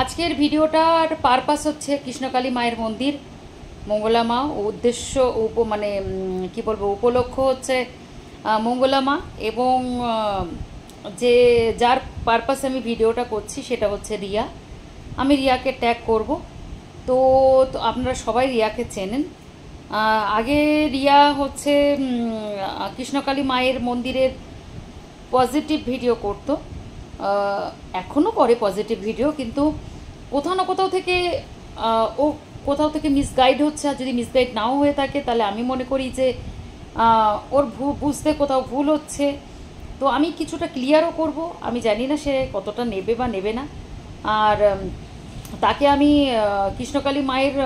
আজকের ভিডিওটার পারপাস হচ্ছে কৃষ্ণকালী মায়ের মন্দির, মঙ্গলা মা। উদ্দেশ্য মানে কি বলবো, উপলক্ষ হচ্ছে মঙ্গলা মা, এবং যে যার পারপাসে আমি ভিডিওটা করছি সেটা হচ্ছে রিয়া। আমি রিয়াকে ট্যাগ করব। তো আপনারা সবাই রিয়াকে চেনেন। আগে রিয়া হচ্ছে কৃষ্ণকালী মায়ের মন্দিরের পজিটিভ ভিডিও করতো, এখনও করে পজিটিভ ভিডিও, কিন্তু কোথাও না কোথাও থেকে ও কোথাও থেকে মিসগাইড হচ্ছে। আর যদি মিসগাইড নাও হয়ে থাকে তাহলে আমি মনে করি যে ওর বুঝতে কোথাও ভুল হচ্ছে। তো আমি কিছুটা ক্লিয়ারও করব। আমি জানি না সে কতটা নেবে বা নেবে না। আর তাকে আমি কৃষ্ণকালী মায়ের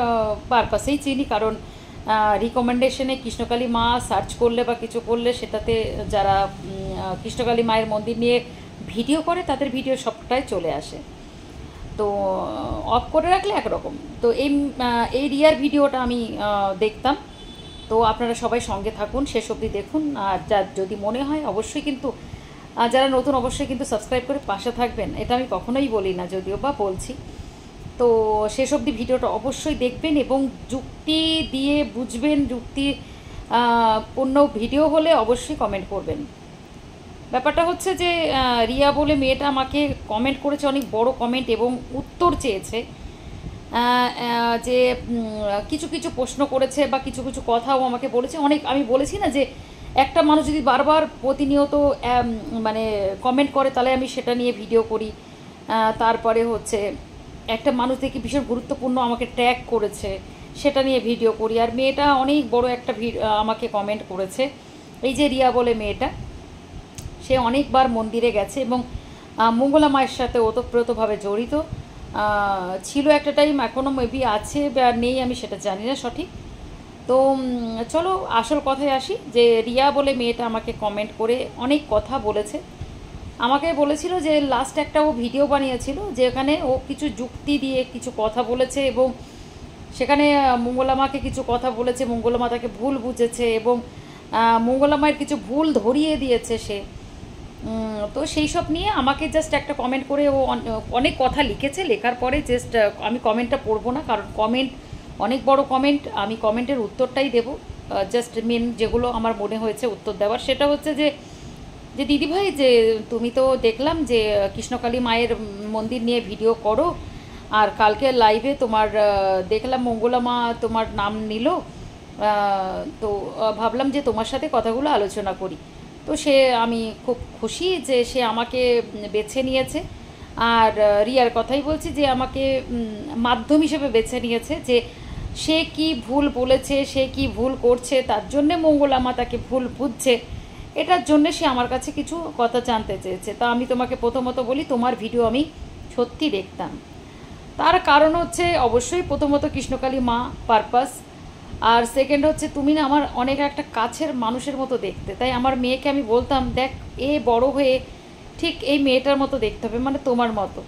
পারপাসেই চিনি, কারণ রিকমেন্ডেশনে কৃষ্ণকালী মা সার্চ করলে বা কিছু করলে সেটাতে যারা কৃষ্ণকালী মায়ের মন্দির নিয়ে ভিডিও করে তাদের ভিডিও সবটাই চলে আসে। তো অফ করে রাখলে একরকম। তো এই রিয়ার ভিডিওটা আমি দেখতাম। তো আপনারা সবাই সঙ্গে থাকুন, শেষ অবধি দেখুন। আর যদি মনে হয় অবশ্যই কিন্তু যারা নতুন অবশ্যই কিন্তু সাবস্ক্রাইব করে পাশে থাকবেন। এটা আমি কখনোই বলি না, যদিও বা বলছি। তো শেষ অবধি ভিডিওটা অবশ্যই দেখবেন এবং যুক্তি দিয়ে বুঝবেন। যুক্তি পূর্ণ ভিডিও হলে অবশ্যই কমেন্ট করবেন। ব্যাপারটা হচ্ছে যে রিয়া বলে মেয়েটা আমাকে কমেন্ট করেছে, অনেক বড় কমেন্ট, এবং উত্তর চেয়েছে। যে কিছু কিছু প্রশ্ন করেছে বা কিছু কিছু কথাও আমাকে বলেছে। অনেক আমি বলেছি না যে একটা মানুষ যদি বারবার প্রতিনিয়ত মানে কমেন্ট করে তাহলে আমি সেটা নিয়ে ভিডিও করি। তারপরে হচ্ছে একটা মানুষ দেখি ভীষণ গুরুত্বপূর্ণ আমাকে ট্যাগ করেছে, সেটা নিয়ে ভিডিও করি। আর মেয়েটা অনেক বড় একটা আমাকে কমেন্ট করেছে। এই যে রিয়া বলে মেয়েটা, সে অনেকবার মন্দিরে গেছে এবং মঙ্গলা মায়ের সাথে ওতপ্রোতভাবে জড়িত ছিল একটা টাইম, এখনও মেবি আছে বা নেই আমি সেটা জানি না সঠিক। তো চলো আসল কথায় আসি। যে রিয়া বলে মেয়েটা আমাকে কমেন্ট করে অনেক কথা বলেছে। আমাকে বলেছিল যে লাস্ট একটা ও ভিডিও বানিয়েছিল যেখানে ও কিছু যুক্তি দিয়ে কিছু কথা বলেছে, এবং সেখানে মঙ্গলা মাকে কিছু কথা বলেছে, মঙ্গলা মা তাকে ভুল বুঝেছে এবং মঙ্গলা মায়ের কিছু ভুল ধরিয়ে দিয়েছে সে। তো সেই সব নিয়ে আমাকে জাস্ট একটা কমেন্ট করে ও অনেক কথা লিখেছে। লেখার পরে জাস্ট আমি কমেন্টটা পড়বো না, কারণ কমেন্ট অনেক বড় কমেন্ট। আমি কমেন্টের উত্তরটাই দেবো। জাস্ট মেন যেগুলো আমার মনে হয়েছে উত্তর দেওয়ার, সেটা হচ্ছে যে দিদিভাই, যে তুমি তো দেখলাম যে কৃষ্ণকালী মায়ের মন্দির নিয়ে ভিডিও করো, আর কালকে লাইভে তোমার দেখলাম মঙ্গলা মা তোমার নাম নিল। তো ভাবলাম যে তোমার সাথে কথাগুলো আলোচনা করি। তো আমি খুব খুশি যে সে আমাকে বেছে নিয়েছে। আর রিয়ার কথাই বলছি যে আমাকে মাধ্যম হিসেবে বেছে নিয়েছে, যে সে কি ভুল বলেছে, সে কি ভুল করছে, তার জন্যে মঙ্গলা মা তাকে ভুল বুঝছে, এটার জন্যে সে আমার কাছে কিছু কথা জানতে চেয়েছে। তা আমি তোমাকে প্রথমত বলি, তোমার ভিডিও আমি সত্যি দেখতাম। তার কারণ হচ্ছে অবশ্যই প্রথমত কৃষ্ণকালী মা পারপাস, আর সেকেন্ড হচ্ছে তুমি না আমার অনেক একটা কাছের মানুষের মতো দেখতে। তাই আমার মেয়েকে আমি বলতাম, দেখ এ বড় হয়ে ঠিক এই মেয়েটার মতো দেখতে হবে, মানে তোমার মতো।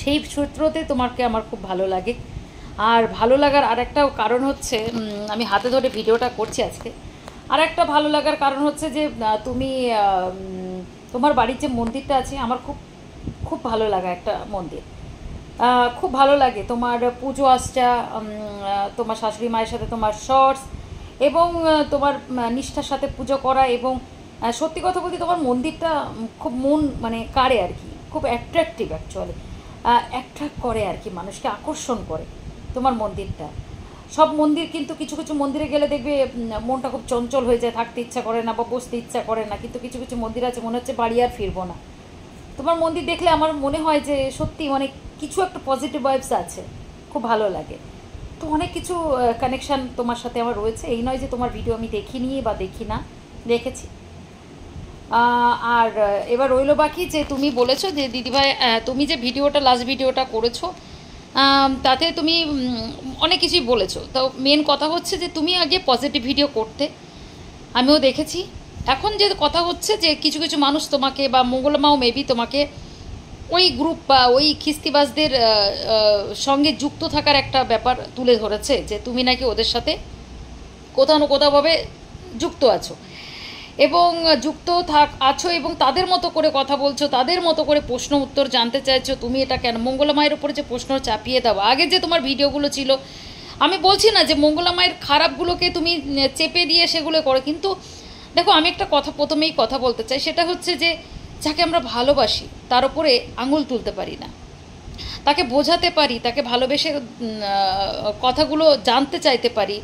সেই সূত্রতে তোমাকে আমার খুব ভালো লাগে। আর ভালো লাগার আরেকটাও কারণ হচ্ছে, আমি হাতে ধরে ভিডিওটা করছি আজকে, আর একটা ভালো লাগার কারণ হচ্ছে যে তুমি তোমার বাড়ির যে মন্দিরটা আছে আমার খুব খুব ভালো লাগা একটা মন্দির। খুব ভালো লাগে তোমার পুজো আচ্চা, তোমার শাশুড়ি মায়ের সাথে তোমার শর্টস, এবং তোমার নিষ্ঠার সাথে পুজো করা। এবং সত্যি কথা বলতে তোমার মন্দিরটা খুব মন মানে কাড়ে আর কি, খুব অ্যাট্রাকটিভ অ্যাকচুয়ালি, অ্যাট্রাক্ট করে আর কি, মানুষকে আকর্ষণ করে তোমার মন্দিরটা। সব মন্দির কিন্তু কিছু কিছু মন্দিরে গেলে দেখবে মনটা খুব চঞ্চল হয়ে যায়, থাকতে ইচ্ছা করে না বা বসতে ইচ্ছা করে না, কিন্তু কিছু কিছু মন্দির আছে মনে হচ্ছে বাড়ি আর ফিরবো না। তোমার মন্দির দেখলে আমার মনে হয় যে সত্যি অনেক কিছু একটা পজিটিভ ভাইবস আছে, খুব ভালো লাগে। তো অনেক কিছু কানেকশান তোমার সাথে আমার রয়েছে। এই নয় যে তোমার ভিডিও আমি দেখিনি বা দেখি না, দেখেছি। আর এবার রইল বাকি যে তুমি বলেছো যে দিদিভাই তুমি যে ভিডিওটা লাস্ট ভিডিওটা করেছো তাতে তুমি অনেক কিছুই বলেছো। তো মেন কথা হচ্ছে যে তুমি আগে পজিটিভ ভিডিও করতে, আমিও দেখেছি। এখন যে কথা হচ্ছে যে কিছু কিছু মানুষ তোমাকে বা মঙ্গলা মাও মেবি তোমাকে ওই গ্রুপ বা ওই খিস্তিবাজদের সঙ্গে যুক্ত থাকার একটা ব্যাপার তুলে ধরেছে, যে তুমি নাকি ওদের সাথে কোথাও না কোথাওভাবে যুক্ত আছো। এবং যুক্ত আছো এবং তাদের মতো করে কথা বলছো, তাদের মতো করে প্রশ্ন উত্তর জানতে চাইছো। তুমি এটা কেন মঙ্গলা মায়ের উপরে যে প্রশ্ন চাপিয়ে দাও, আগে যে তোমার ভিডিওগুলো ছিল, আমি বলছি না যে মঙ্গলা মায়ের খারাপগুলোকে তুমি চেপে দিয়ে সেগুলো করো, কিন্তু দেখো আমি একটা কথা প্রথমেই কথা বলতে চাই, সেটা হচ্ছে যে যাকে আমরা ভালোবাসি তার উপরে আঙুল তুলতে পারি না, তাকে বোঝাতে পারি, তাকে ভালোবেসে কথাগুলো জানতে চাইতে পারি,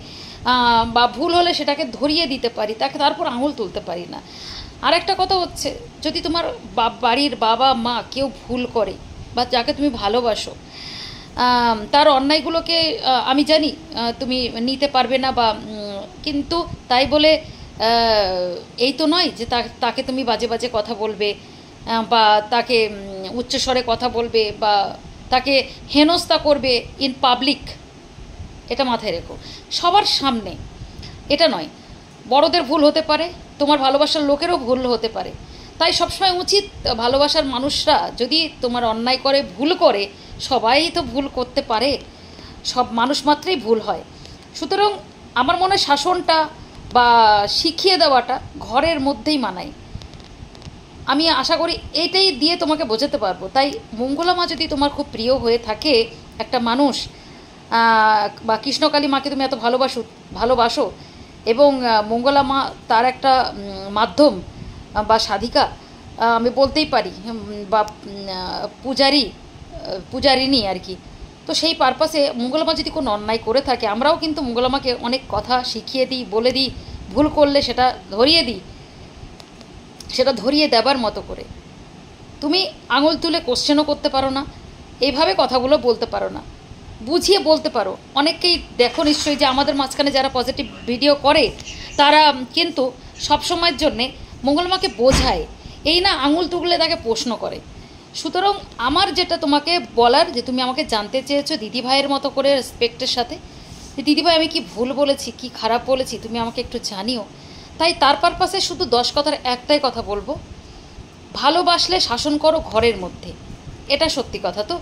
বা ভুল হলে সেটাকে ধরিয়ে দিতে পারি, তাকে তারপর আঙুল তুলতে পারি না। আর একটা কথা হচ্ছে, যদি তোমার বাড়ির বাবা মা কেউ ভুল করে বা যাকে তুমি ভালোবাসো, তার অন্যায়গুলোকে আমি জানি তুমি নিতে পারবে না, বা কিন্তু তাই বলে এই তো নয় যে তাকে তুমি বাজে বাজে কথা বলবে, বা তাকে উচ্চস্বরে কথা বলবে, বা তাকে হেনস্থা করবে ইন পাবলিক। এটা মাথায় রেখো, সবার সামনে। এটা নয়, বড়দের ভুল হতে পারে, তোমার ভালোবাসার লোকেরও ভুল হতে পারে, তাই সবসময় উচিত ভালোবাসার মানুষরা যদি তোমার অন্যায় করে, ভুল করে, সবাই তো ভুল করতে পারে, সব মানুষ মাত্রই ভুল হয়। সুতরাং আমার মনে হয় শাসনটা বা শিখিয়ে দেওয়াটা ঘরের মধ্যেই মানায়। আমি আশা করি এইটাই দিয়ে তোমাকে বোঝাতে পারবো। তাই মঙ্গলা মা যদি তোমার খুব প্রিয় হয়ে থাকে, একটা মানুষ বা কৃষ্ণকালী মাকে তুমি এত ভালোবাসো এবং মঙ্গলা মা তার একটা মাধ্যম বা সাধিকা আমি বলতেই পারি, বা পূজারিনী আর কি। তো সেই পারপাসে মঙ্গলা মা যদি কোনো অন্যায় করে থাকে, আমরাও কিন্তু মঙ্গলা মাকে অনেক কথা শিখিয়ে দিই, বলে দিই, ভুল করলে সেটা ধরিয়ে দিই, সেটা ধরিয়ে দেবার মতো করে। তুমি আঙুল তুলে কোশ্চেনও করতে পারো না, এইভাবে কথাগুলো বলতে পারো না, বুঝিয়ে বলতে পারো। অনেককেই দেখো নিশ্চয়ই যে আমাদের মাঝখানে যারা পজিটিভ ভিডিও করে, তারা কিন্তু সবসময়ের জন্যে মঙ্গলমাকে বোঝায়, এই না আঙুল তুলে তাকে প্রশ্ন করে। সুতরাং আমার যেটা তোমাকে বলার, যে তুমি আমাকে জানতে চেয়েছো দিদিভাইয়ের মতো করে রেসপেক্টের সাথে, যে দিদিভাই আমি কি ভুল বলেছি, কি খারাপ বলেছি, তুমি আমাকে একটু জানিও। তাই তার পারপাসে শুধু 10 কথার একটাই কথা বলবো, ভালোবাসলে শাসন করো ঘরের মধ্যে। এটা সত্যি কথা। তো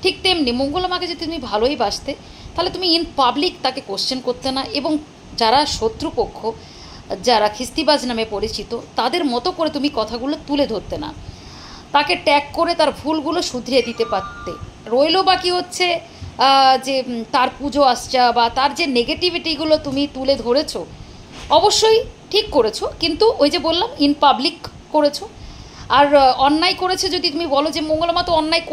ঠিক তেমনি মঙ্গলা মাকে যদি তুমি ভালোই বাসতে, তাহলে তুমি ইন পাবলিক তাকে কোশ্চেন করতে না, এবং যারা শত্রুপক্ষ, যারা খিস্তিবাজ নামে পরিচিত, তাদের মতো করে তুমি কথাগুলো তুলে ধরতে না, তাকে ট্যাগ করে তার ভুলগুলো শুধরিয়ে দিতে পারতে। রইল বাকি হচ্ছে যে তার পুজো আসছে বা তার যে নেগেটিভিটিগুলো তুমি তুলে ধরেছো, অবশ্যই ঠিক করেছো, কিন্তু ওই যে বললাম ইন পাবলিক করেছো। আর অন্যায় করেছে যদি তুমি বলো যে মঙ্গলা মা তো অন্যায়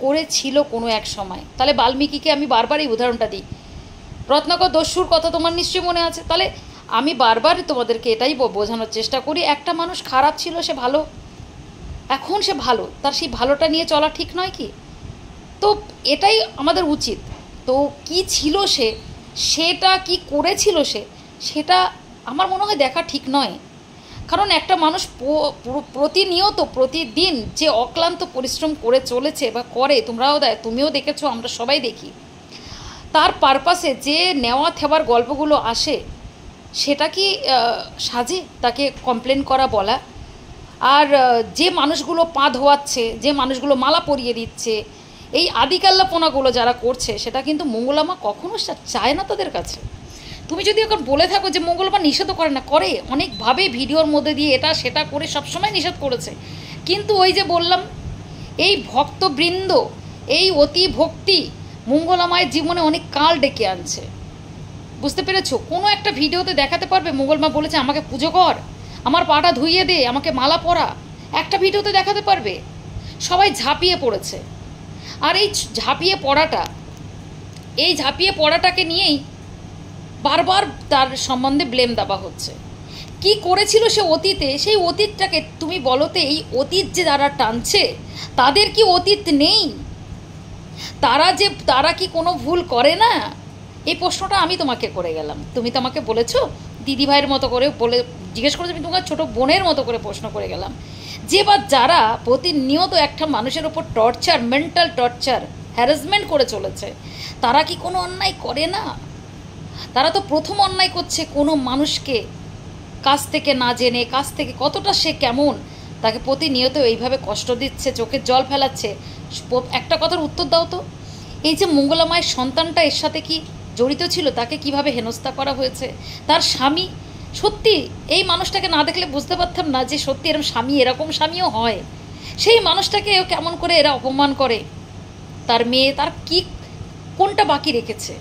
করেছিল কোনো এক সময়, তাহলে বাল্মীকিকে আমি বারবার এই উদাহরণটা দিই, রত্নাকর দস্যুর কথা তোমার নিশ্চয়ই মনে আছে। তাহলে আমি বারবার তোমাদেরকে এটাই বোঝানোর চেষ্টা করি, একটা মানুষ খারাপ ছিল, সে ভালো, এখন সে ভালো, তার সেই ভালোটা নিয়ে চলা ঠিক নয় কি? তো এটাই আমাদের উচিত। তো কি ছিল সে, সেটা কি করেছিল সেটা আমার মনে হয় দেখা ঠিক নয়। কারণ একটা মানুষ প্রতিনিয়ত প্রতিদিন যে অক্লান্ত পরিশ্রম করে চলেছে বা করে, তুমিও দেখেছো, আমরা সবাই দেখি, তার পারপাসে যে নেওয়া থেওয়ার গল্পগুলো আসে, সেটা কি সাজে তাকে কমপ্লেন করা, বলা? আর যে মানুষগুলো পা ধোয়াচ্ছে, যে মানুষগুলো মালা পরিয়ে দিচ্ছে, এই আদিকাল্লাপনাগুলো যারা করছে, সেটা কিন্তু মঙ্গলা মা কখনো চায় না তাদের কাছে। তুমি যদি এখন বলে থাকো যে মঙ্গলা মা নিষেধও করে না, করে অনেকভাবে, ভিডিওর মধ্যে দিয়ে এটা সেটা করে সবসময় নিষেধ করেছে, কিন্তু ওই যে বললাম, এই ভক্তবৃন্দ, এই অতি ভক্তি মঙ্গলা মায়ের জীবনে অনেক কাল ডেকে আনছে। বুঝতে পেরেছো? কোনো একটা ভিডিওতে দেখাতে পারবে মঙ্গল মা বলেছে আমাকে পুজো কর, আমার পাটা ধুইয়ে দে, আমাকে মালা পরা? একটা ভিডিওতে দেখাতে পারবে? সবাই ঝাঁপিয়ে পড়েছে। আর এই ঝাঁপিয়ে পড়াটাকে নিয়েই বারবার তার সম্বন্ধে ব্লেম দেওয়া হচ্ছে। কি করেছিল সে অতীতে, সেই অতীতটাকে তুমি বলতে, এই অতীত যে যারা টানছে, তাদের কি অতীত নেই? তারা কি কোনো ভুল করে না? এই প্রশ্নটা আমি তোমাকে করে গেলাম। তুমি তো আমাকে বলেছো দিদিভাইয়ের মতো করে জিজ্ঞেস করেছো, আমি তোমাকে ছোটো বোনের মতো করে প্রশ্ন করে গেলাম, যে বা যারা প্রতিনিয়ত একটা মানুষের ওপর টর্চার, মেন্টাল টর্চার, হ্যারাসমেন্ট করে চলেছে, তারা কি কোনো অন্যায় করে না? তারা তো প্রথম অন্যায় করছে কোনো মানুষকে কাছ থেকে না জেনে, কাছ থেকে কতটা সে কেমন, তাকে প্রতিনিয়ত এইভাবে কষ্ট দিচ্ছে, চোখের জল ফেলাচ্ছে। একটা কথার উত্তর দাও তো, এই যে মঙ্গলা মায়ের সন্তানটা এর সাথে কি জড়িত ছিল, তাকে কিভাবে হেনস্থা করা হয়েছে, তার স্বামী সত্যি এই মানুষটাকে না দেখলে বুঝতে পারতাম না যে সত্যি এরকম স্বামী, এরকম স্বামীও হয়। সেই মানুষটাকে কেমন করে এরা অপমান করে, তার মেয়ে, তার কি কোনটা বাকি রেখেছে?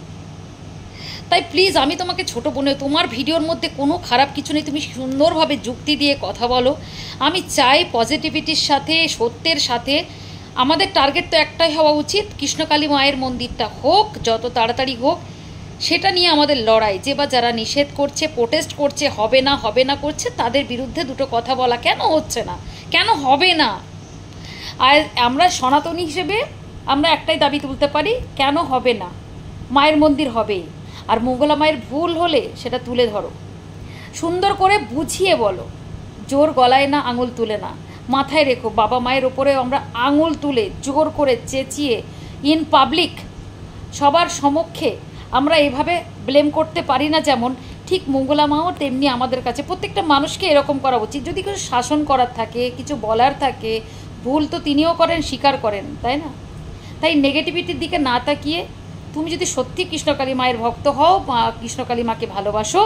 তাই প্লিজ আমি তোমাকে ছোট বোনে, তোমার ভিডিওর মধ্যে কোনো খারাপ কিছু নেই, তুমি সুন্দরভাবে যুক্তি দিয়ে কথা বলো। আমি চাই পজিটিভিটির সাথে, সত্যের সাথে। আমাদের টার্গেট তো একটাই হওয়া উচিত, কৃষ্ণকালী মায়ের মন্দিরটা হোক, যত তাড়াতাড়ি হোক, সেটা নিয়ে আমাদের লড়াই। যে বা যারা নিষেধ করছে, প্রোটেস্ট করছে, হবে না হবে না করছে, তাদের বিরুদ্ধে দুটো কথা বলা। কেন হচ্ছে না, কেন হবে না? আর আমরা সনাতনী হিসেবে আমরা একটাই দাবি তুলতে পারি, কেন হবে না? মায়ের মন্দির হবেই। আর মঙ্গলা মায়ের ভুল হলে সেটা তুলে ধরো, সুন্দর করে বুঝিয়ে বলো, জোর গলায় না, আঙুল তুলে না। মাথায় রেখো, বাবা মায়ের ওপরে আমরা আঙুল তুলে জোর করে চেঁচিয়ে ইন পাবলিক সবার সমক্ষে আমরা এভাবে ব্লেম করতে পারি না। যেমন ঠিক মঙ্গলা মাও তেমনি আমাদের কাছে প্রত্যেকটা মানুষকে এরকম করা উচিত। যদি কিছু শাসন করার থাকে, কিছু বলার থাকে, ভুল তো তিনিও করেন, স্বীকার করেন, তাই না? তাই নেগেটিভিটির দিকে না তাকিয়ে তুমি যদি সত্যি কৃষ্ণকালী মায়ের ভক্ত হও, বা কৃষ্ণকালী মাকে ভালোবাসো,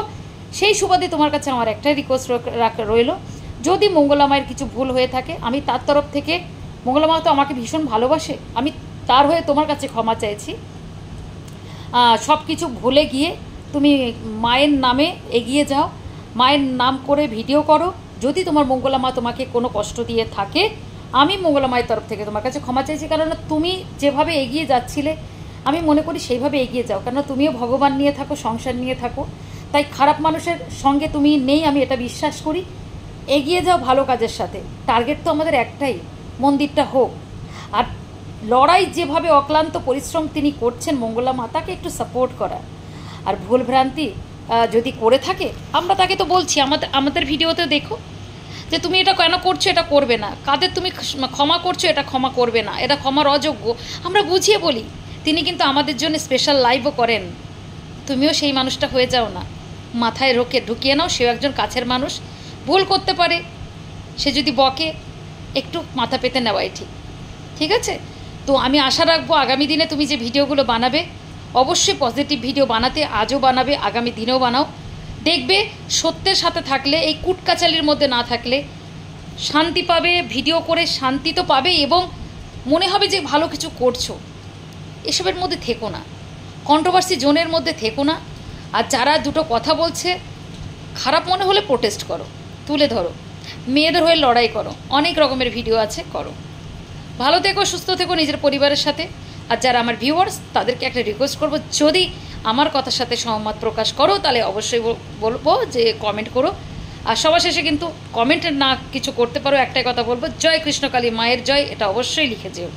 সেই সুবাদে তোমার কাছে আমার একটাই রিকোয়েস্ট রইল, যদি মঙ্গলা মায়ের কিছু ভুল হয়ে থাকে, আমি তার তরফ থেকে, মঙ্গলা মা তো আমাকে ভীষণ ভালোবাসে, আমি তার হয়ে তোমার কাছে ক্ষমা চাইছি। সব কিছু ভুলে গিয়ে তুমি মায়ের নামে এগিয়ে যাও, মায়ের নাম করে ভিডিও করো। যদি তোমার মঙ্গলা মা তোমাকে কোনো কষ্ট দিয়ে থাকে, আমি মঙ্গলা মায়ের তরফ থেকে তোমার কাছে ক্ষমা চাইছি। কারণ তুমি যেভাবে এগিয়ে যাচ্ছিলে, আমি মনে করি সেইভাবে এগিয়ে যাও, কেন তুমিও ভগবান নিয়ে থাকো, সংসার নিয়ে থাকো। তাই খারাপ মানুষের সঙ্গে তুমি নেই, আমি এটা বিশ্বাস করি। এগিয়ে যাও ভালো কাজের সাথে। টার্গেট তো আমাদের একটাই, মন্দিরটা হোক। আর লড়াই যেভাবে অক্লান্ত পরিশ্রম তিনি করছেন মঙ্গলা মা, তাকে একটু সাপোর্ট করা। আর ভুলভ্রান্তি যদি করে থাকে, আমরা তাকে তো বলছি, আমাদের ভিডিওতে দেখো যে তুমি এটা কেন করছো, এটা করবে না। কাদের তুমি ক্ষমা করছো, এটা ক্ষমা করবে না, এটা ক্ষমার অযোগ্য, আমরা বুঝিয়ে বলি। তিনি কিন্তু আমাদের জন্য স্পেশাল লাইভও করেন। তুমিও সেই মানুষটা হয়ে যাও না, মাথায় ঢুকিয়ে নাও, সেও একজন কাছের মানুষ, ভুল করতে পারে। সে যদি বকে, একটু মাথা পেতে নেওয়াই ঠিক, ঠিক আছে? তো আমি আশা রাখবো আগামী দিনে তুমি যে ভিডিওগুলো বানাবে, অবশ্যই পজিটিভ ভিডিও বানাতে, আজও বানাবে, আগামী দিনেও বানাও। দেখবে সত্যের সাথে থাকলে, এই কুটকাচালির মধ্যে না থাকলে শান্তি পাবে। ভিডিও করে শান্তি তো পাবে, এবং মনে হবে যে ভালো কিছু করছো। এসবের মধ্যে থেকো না, কন্ট্রোভার্সি জোনের মধ্যে থেকো না। আর যারা দুটো কথা বলছে, খারাপ মনে হলে প্রোটেস্ট করো, তুলে ধরো, মেয়েদের হয়ে লড়াই করো, অনেক রকমের ভিডিও আছে, করো। ভালো থেকো, সুস্থ থেকো নিজের পরিবারের সাথে। আর যারা আমার ভিউয়ার্স, তাদেরকে একটা রিকোয়েস্ট করবো, যদি আমার কথার সাথে সহমত প্রকাশ করো, তাহলে অবশ্যই বলবো যে কমেন্ট করো। আর সবার শেষে কিন্তু কমেন্টে না কিছু করতে পারো, একটাই কথা বলবো, জয় কৃষ্ণকালী মায়ের জয়, এটা অবশ্যই লিখে যেও।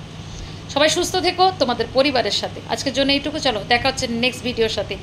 সবাই সুস্থ থেকো তোমাদের পরিবারের সাথে। আজকের জন্য এইটুকু, চলো দেখা হচ্ছে নেক্সট ভিডিওর সাথে।